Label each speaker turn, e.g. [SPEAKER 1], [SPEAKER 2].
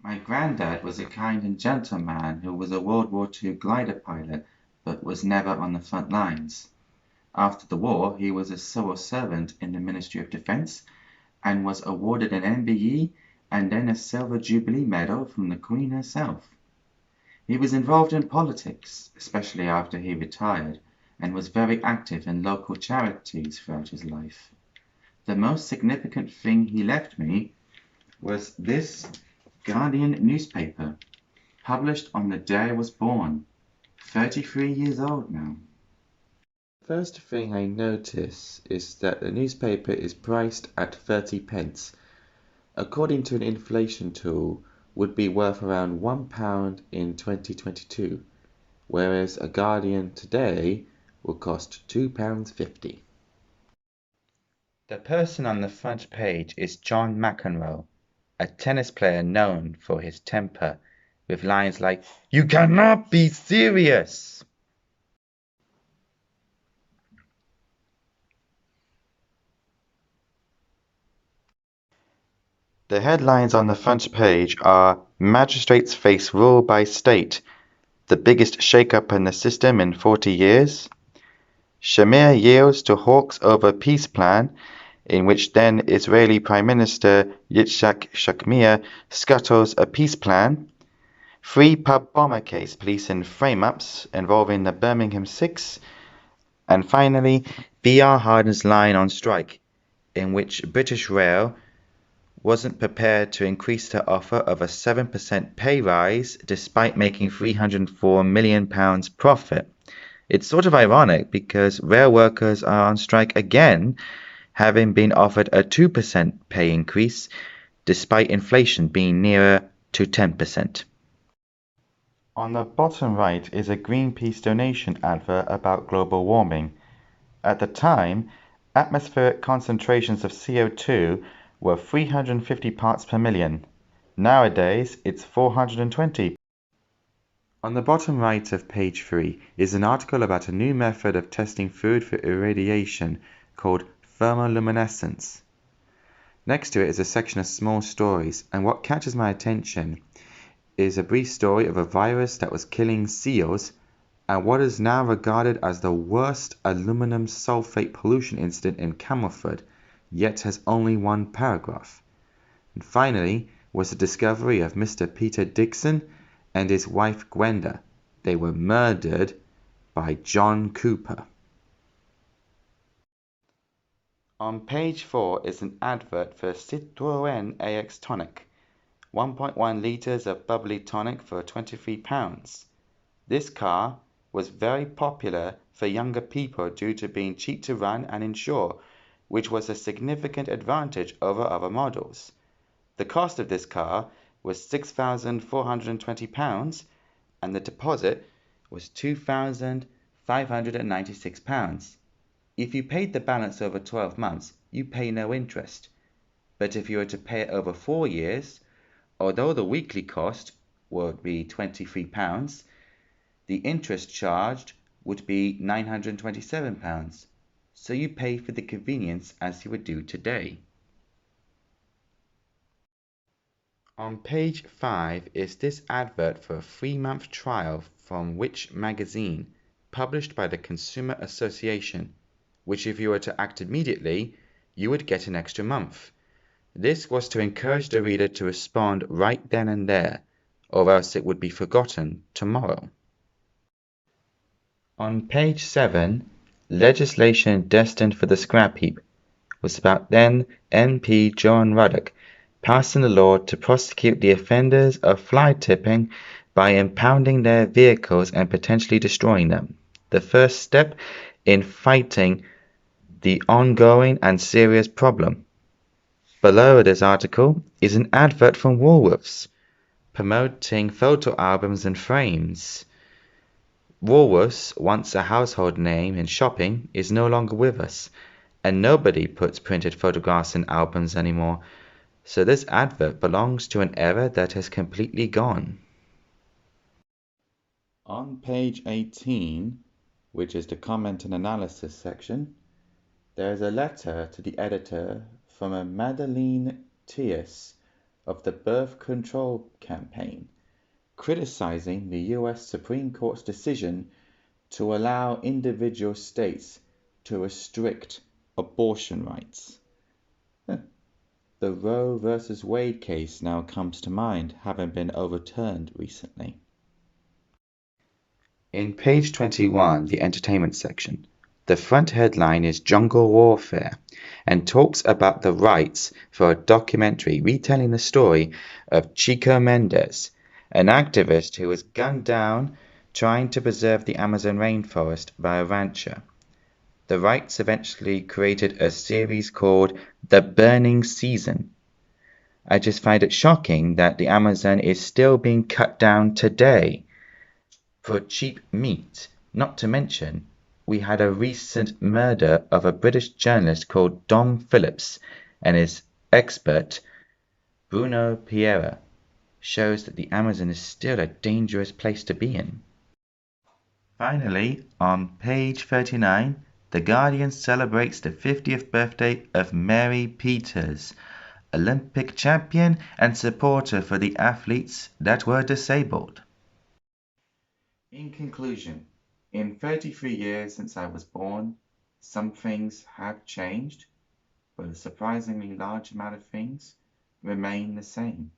[SPEAKER 1] My granddad was a kind and gentle man who was a World War II glider pilot but was never on the front lines. After the war, he was a civil servant in the Ministry of Defense and was awarded an MBE and then a Silver Jubilee Medal from the Queen herself. He was involved in politics, especially after he retired, and was very active in local charities throughout his life. The most significant thing he left me was this Guardian newspaper, published on the day I was born, 33 years old now.
[SPEAKER 2] The first thing I notice is that the newspaper is priced at 30 pence. According to an inflation tool, would be worth around £1 in 2022, whereas a Guardian today will cost £2.50.
[SPEAKER 1] The person on the front page is John McEnroe, a tennis player known for his temper, with lines like, "You cannot be serious!" The headlines on the front page are "Magistrates Face Rule by State, the biggest shake-up in the system in 40 years", "Shamir yields to hawks over peace plan, in which then Israeli Prime Minister Yitzhak Shamir scuttles a peace plan", "Free pub bomber case police in frame-ups involving the Birmingham Six", and finally, BR Harden's line on strike, in which British Rail wasn't prepared to increase their offer of a 7% pay rise despite making £304 million profit. It's sort of ironic because rail workers are on strike again, having been offered a 2% pay increase despite inflation being nearer to 10%. On the bottom right is a Greenpeace donation advert about global warming. At the time, atmospheric concentrations of CO2 were 350 parts per million. Nowadays, it's 420. On the bottom right of page 3 is an article about a new method of testing food for irradiation called thermoluminescence. Next to it is a section of small stories, and what catches my attention is a brief story of a virus that was killing seals and what is now regarded as the worst aluminum sulfate pollution incident in Camelford, yet has only one paragraph. And finally was the discovery of Mr. Peter Dixon and his wife Gwenda. They were murdered by John Cooper. On page 4 is an advert for Citroën AX Tonic, 1.1 litres of bubbly tonic for £23. This car was very popular for younger people due to being cheap to run and insure, which was a significant advantage over other models. The cost of this car was £6,420 and the deposit was £2,596. If you paid the balance over 12 months, you pay no interest. But if you were to pay it over 4 years, although the weekly cost would be £23, the interest charged would be £927, so you pay for the convenience as you would do today. On page 5 is this advert for a 3-month trial from Which magazine, published by the Consumer Association, which if you were to act immediately, you would get an extra month. This was to encourage the reader to respond right then and there, or else it would be forgotten tomorrow. On page 7, Legislation Destined for the Scrap Heap was about then MP John Ruddock passing a law to prosecute the offenders of fly tipping by impounding their vehicles and potentially destroying them, the first step in fighting the ongoing and serious problem. Below this article is an advert from Woolworths promoting photo albums and frames. Woolworths, once a household name in shopping, is no longer with us, and nobody puts printed photographs in albums anymore, so this advert belongs to an era that has completely gone. On page 18, which is the comment and analysis section, there is a letter to the editor from a Madeleine Thiers,
[SPEAKER 2] of the birth control campaign, criticizing the US Supreme Court's decision to allow individual states to restrict abortion rights. The Roe v. Wade case now comes to mind, having been overturned recently.
[SPEAKER 1] In page 21, the entertainment section, the front headline is Jungle Warfare and talks about the rights for a documentary retelling the story of Chico Mendes, an activist who was gunned down trying to preserve the Amazon rainforest by a rancher. The rights eventually created a series called The Burning Season. I just find it shocking that the Amazon is still being cut down today for cheap meat. Not to mention, we had a recent murder of a British journalist called Dom Phillips, and his expert, Bruno Pereira, shows that the Amazon is still a dangerous place to be in. Finally, on page 39, The Guardian celebrates the 50th birthday of Mary Peters, Olympic champion and supporter for the athletes that were disabled. In conclusion, in 33 years since I was born, some things have changed, but a surprisingly large amount of things remain the same.